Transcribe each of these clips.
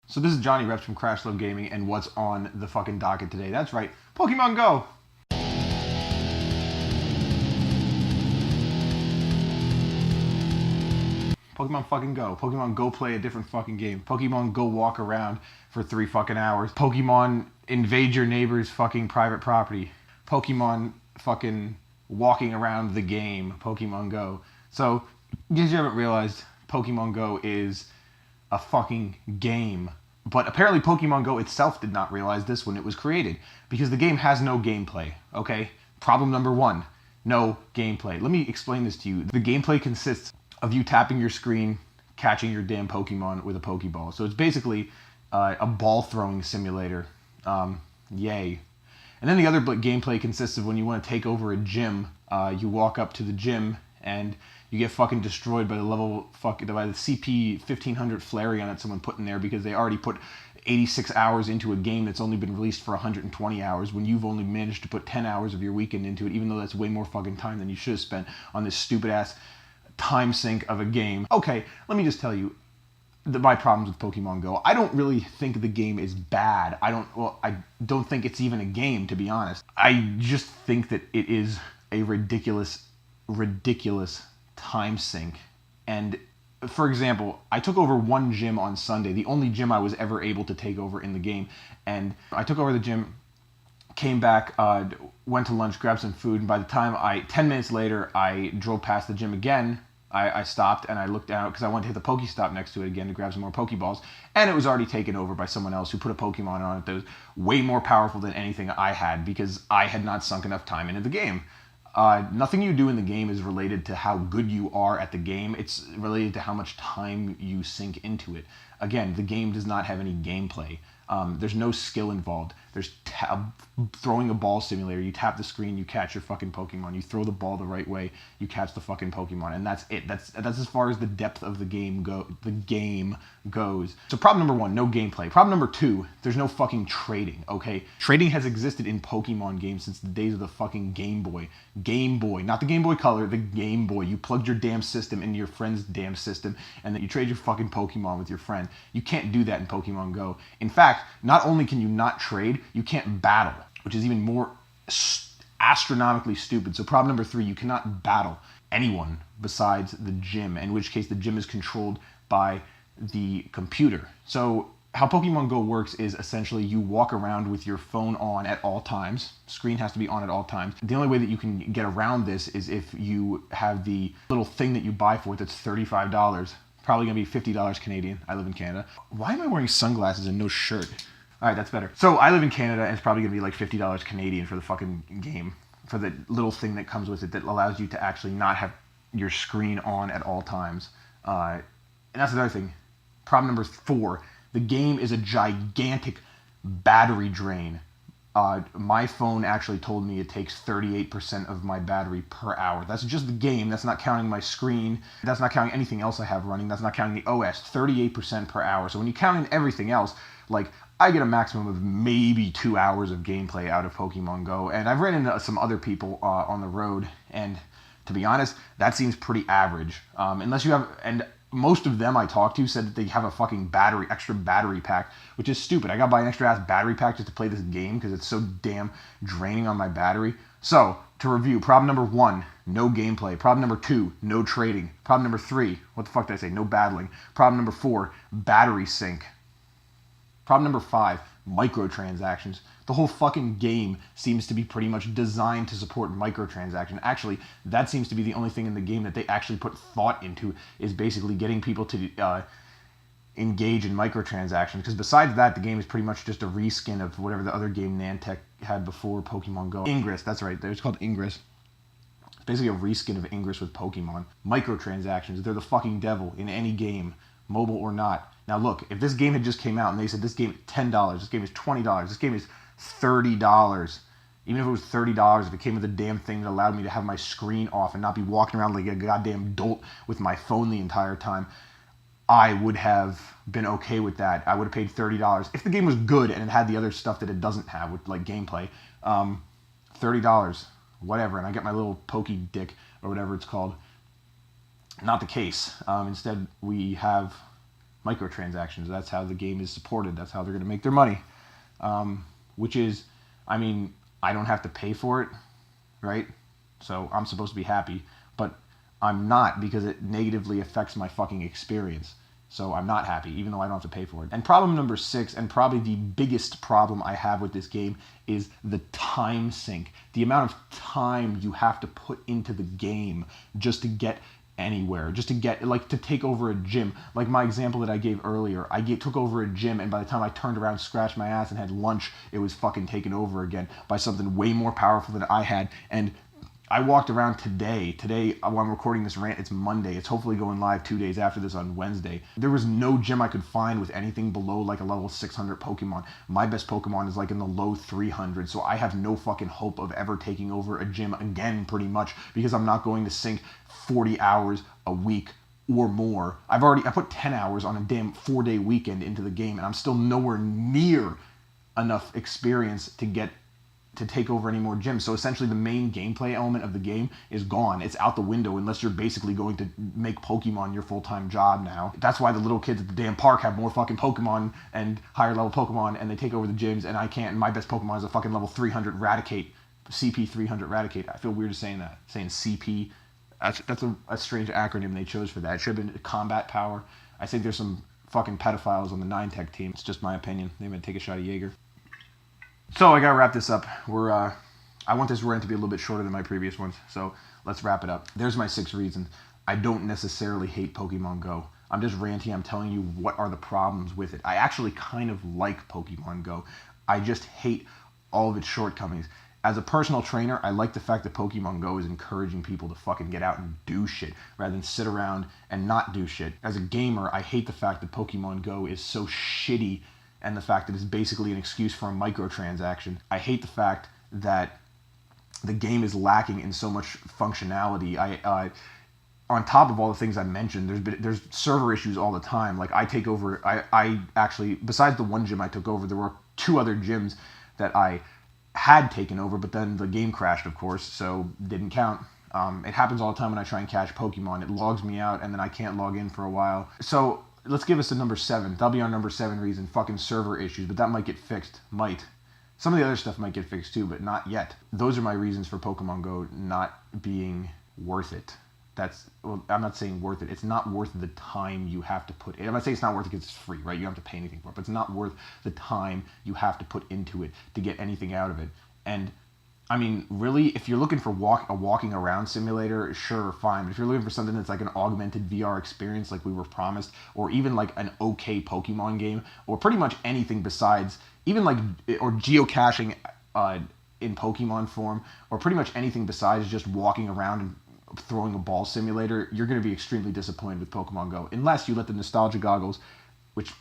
So this is Jonny Rants from Crash Love Gaming, and what's on the fucking docket today? That's right, Pokemon GO! Pokemon fucking Go. Pokemon Go play a different fucking game. Pokemon Go walk around for 3 fucking hours. Pokemon invade your neighbor's fucking private property. Pokemon fucking walking around the game. Pokemon Go. So, in case you haven't realized, Pokemon Go is a fucking game. But apparently Pokemon Go itself did not realize this when it was created, because the game has no gameplay, okay? Problem number one, no gameplay. Let me explain this to you. The gameplay consists of you tapping your screen, catching your damn Pokemon with a Pokeball. So it's basically a ball throwing simulator. Yay. And then the other gameplay consists of when you want to take over a gym, you walk up to the gym and you get fucking destroyed by the CP 1500 Flareon that someone put in there because they already put 86 hours into a game that's only been released for 120 hours when you've only managed to put 10 hours of your weekend into it, even though that's way more fucking time than you should have spent on this stupid ass time sink of a game. Okay, let me just tell you my problems with Pokemon Go. I don't really think the game is bad. I don't think it's even a game, to be honest. I just think that it is a ridiculous time sink. And for example, I took over one gym on Sunday, the only gym I was ever able to take over in the game. And I took over the gym, came back, went to lunch, grabbed some food, and by the time 10 minutes later, I drove past the gym again. I stopped and I looked out because I wanted to hit the Pokestop next to it again to grab some more Pokeballs, and it was already taken over by someone else who put a Pokemon on it that was way more powerful than anything I had because I had not sunk enough time into the game. Nothing you do in the game is related to how good you are at the game. It's related to how much time you sink into it. Again, the game does not have any gameplay. There's no skill involved. There's throwing a ball simulator. You tap the screen, you catch your fucking Pokemon. You throw the ball the right way, you catch the fucking Pokemon, and that's it. That's as far as the depth of the game goes. So problem number one, no gameplay. Problem number two, there's no fucking trading. Okay, trading has existed in Pokemon games since the days of the fucking Game Boy. Game Boy, not the Game Boy Color, the Game Boy. You plugged your damn system into your friend's damn system, and then you trade your fucking Pokemon with your friend. You can't do that in Pokemon Go. In fact, not only can you not trade, you can't battle, which is even more astronomically stupid. So problem number three, you cannot battle anyone besides the gym, in which case the gym is controlled by the computer. So how Pokemon Go works is essentially you walk around with your phone on at all times. Screen has to be on at all times. The only way that you can get around this is if you have the little thing that you buy for it that's $35. Probably gonna be $50 Canadian. I live in Canada. Why am I wearing sunglasses and no shirt? All right, that's better. So I live in Canada, and it's probably gonna be like $50 Canadian for the fucking game, for the little thing that comes with it that allows you to actually not have your screen on at all times. And that's another thing. Problem number four, the game is a gigantic battery drain. My phone actually told me it takes 38% of my battery per hour. That's just the game. That's not counting my screen. That's not counting anything else I have running. That's not counting the OS. 38% per hour. So when you count in everything else, like, I get a maximum of maybe 2 hours of gameplay out of Pokemon Go. And I've ran into some other people on the road, and to be honest, that seems pretty average. Unless you have... and most of them I talked to said that they have a fucking extra battery pack, which is stupid. I gotta buy an extra ass battery pack just to play this game because it's so damn draining on my battery. So, to review, problem number one, no gameplay. Problem number two, no trading. Problem number three, what the fuck did I say? No battling. Problem number four, battery sink. Problem number five, microtransactions. The whole fucking game seems to be pretty much designed to support microtransactions. Actually, that seems to be the only thing in the game that they actually put thought into, is basically getting people to engage in microtransactions. Because besides that, the game is pretty much just a reskin of whatever the other game Niantic had before Pokemon Go. Ingress, that's right. It's called Ingress. It's basically a reskin of Ingress with Pokemon. Microtransactions, they're the fucking devil in any game, mobile or not. Now look, if this game had just came out and they said this game is $10, this game is $20, this game is $30, even if it was $30, if it came with a damn thing that allowed me to have my screen off and not be walking around like a goddamn dolt with my phone the entire time, I would have been okay with that. I would have paid $30. If the game was good and it had the other stuff that it doesn't have, with like gameplay, $30, whatever, and I get my little Pokey Dick or whatever it's called. Not the case. Instead, we have microtransactions. That's how the game is supported. That's how they're going to make their money. Which is, I mean, I don't have to pay for it, right? So I'm supposed to be happy, but I'm not, because it negatively affects my fucking experience. So I'm not happy, even though I don't have to pay for it. And problem number 6, and probably the biggest problem I have with this game, is the time sink. The amount of time you have to put into the game just to get anywhere, just to get, like, to take over a gym. Like my example that I gave earlier, took over a gym, and by the time I turned around, scratched my ass, and had lunch, it was fucking taken over again by something way more powerful than I had. And I walked around today, while I'm recording this rant, it's Monday. It's hopefully going live 2 days after this on Wednesday. There was no gym I could find with anything below like a level 600 Pokemon. My best Pokemon is like in the low 300s, so I have no fucking hope of ever taking over a gym again, pretty much, because I'm not going to sink 40 hours a week or more. I put 10 hours on a damn 4-day weekend into the game, and I'm still nowhere near enough experience to take over any more gyms. So essentially the main gameplay element of the game is gone. It's out the window unless you're basically going to make Pokemon your full-time job now. That's why the little kids at the damn park have more fucking Pokemon and higher level Pokemon, and they take over the gyms, and I can't. And my best Pokemon is a fucking level 300 Raticate, CP 300 Raticate. I feel weird saying that, saying CP. That's a strange acronym they chose for that. It should have been combat power. I think there's some fucking pedophiles on the 9-Tech team. It's just my opinion. They might take a shot of Jaeger. So I gotta wrap this up. I want this rant to be a little bit shorter than my previous ones, so let's wrap it up. There's my 6 reasons. I don't necessarily hate Pokemon Go. I'm just ranting. I'm telling you what are the problems with it. I actually kind of like Pokemon Go. I just hate all of its shortcomings. As a personal trainer, I like the fact that Pokemon Go is encouraging people to fucking get out and do shit rather than sit around and not do shit. As a gamer, I hate the fact that Pokemon Go is so shitty, and the fact that it's basically an excuse for a microtransaction. I hate the fact that the game is lacking in so much functionality. On top of all the things I mentioned, there's server issues all the time. Like I actually, besides the one gym I took over, there were 2 other gyms that I had taken over, but then the game crashed, of course, so didn't count. It happens all the time when I try and catch Pokemon. It logs me out, and then I can't log in for a while. So let's give us a number 7. That'll be our number 7 reason. Fucking server issues, but that might get fixed. Might. Some of the other stuff might get fixed too, but not yet. Those are my reasons for Pokemon Go not being worth it. Well, I'm not saying worth it. It's not worth the time you have to put in. I'm not saying it's not worth it because it's free, right? You don't have to pay anything for it, but it's not worth the time you have to put into it to get anything out of it. And I mean, really, if you're looking for a walking around simulator, sure, fine. But if you're looking for something that's like an augmented VR experience like we were promised, or even like an okay Pokemon game, or pretty much anything besides, even like, or geocaching in Pokemon form, or pretty much anything besides just walking around and throwing a ball simulator, you're going to be extremely disappointed with Pokemon Go. Unless you let the nostalgia goggles, which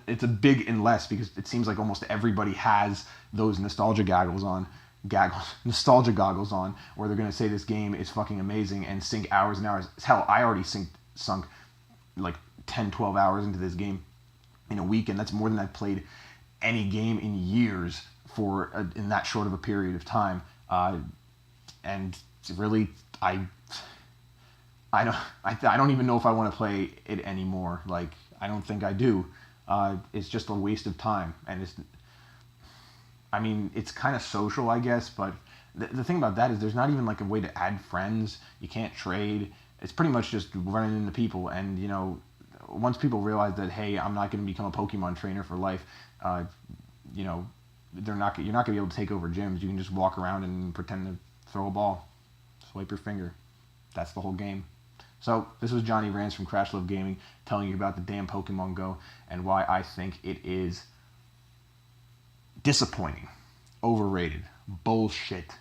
it's a big unless, because it seems like almost everybody has those nostalgia goggles on, where they're going to say this game is fucking amazing and sink hours and hours. Hell, I already sunk like 10, 12 hours into this game in a week, and that's more than I've played any game in years in that short of a period of time. And really, I don't even know if I want to play it anymore. Like, I don't think I do. It's just a waste of time, and it's kind of social, I guess, but the thing about that is there's not even like a way to add friends. You can't trade. It's pretty much just running into people, and once people realize that, hey, I'm not going to become a Pokemon trainer for life, you're not going to be able to take over gyms. You can just walk around and pretend to throw a ball, swipe your finger. That's the whole game. So this was Jonny Rants from Crash Love Gaming, telling you about the damn Pokemon Go and why I think it is disappointing, overrated, bullshit.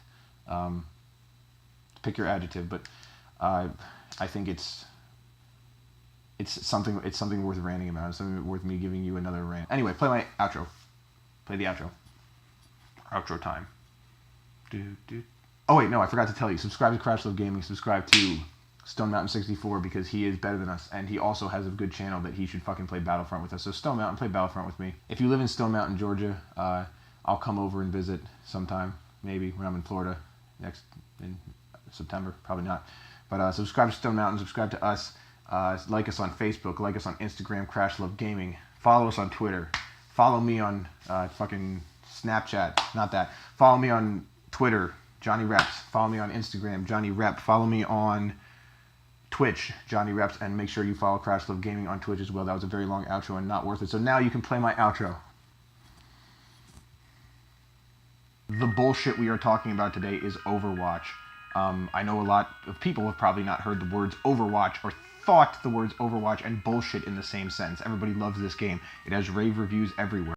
Pick your adjective, but I think it's something worth ranting about. It's something worth me giving you another rant. Anyway, play my outro. Play the outro. Outro time. Oh wait, no, I forgot to tell you. Subscribe to Crash Love Gaming. Subscribe to Stone Mountain 64 because he is better than us, and he also has a good channel that he should fucking play Battlefront with us. So Stone Mountain, play Battlefront with me. If you live in Stone Mountain, Georgia, I'll come over and visit sometime, maybe when I'm in Florida in September, probably not. But subscribe to Stone Mountain, subscribe to us. Like us on Facebook. Like us on Instagram, Crash Love Gaming. Follow us on Twitter. Follow me on fucking Snapchat. Not that. Follow me on Twitter, Jonny Reps. Follow me on Instagram, Jonny Rep. Follow me on Twitch, Jonny Reps, and make sure you follow Crash Love Gaming on Twitch as well. That was a very long outro and not worth it. So now you can play my outro. The bullshit we are talking about today is Overwatch. I know a lot of people have probably not heard the words Overwatch or thought the words Overwatch and bullshit in the same sentence. Everybody loves this game. It has rave reviews everywhere.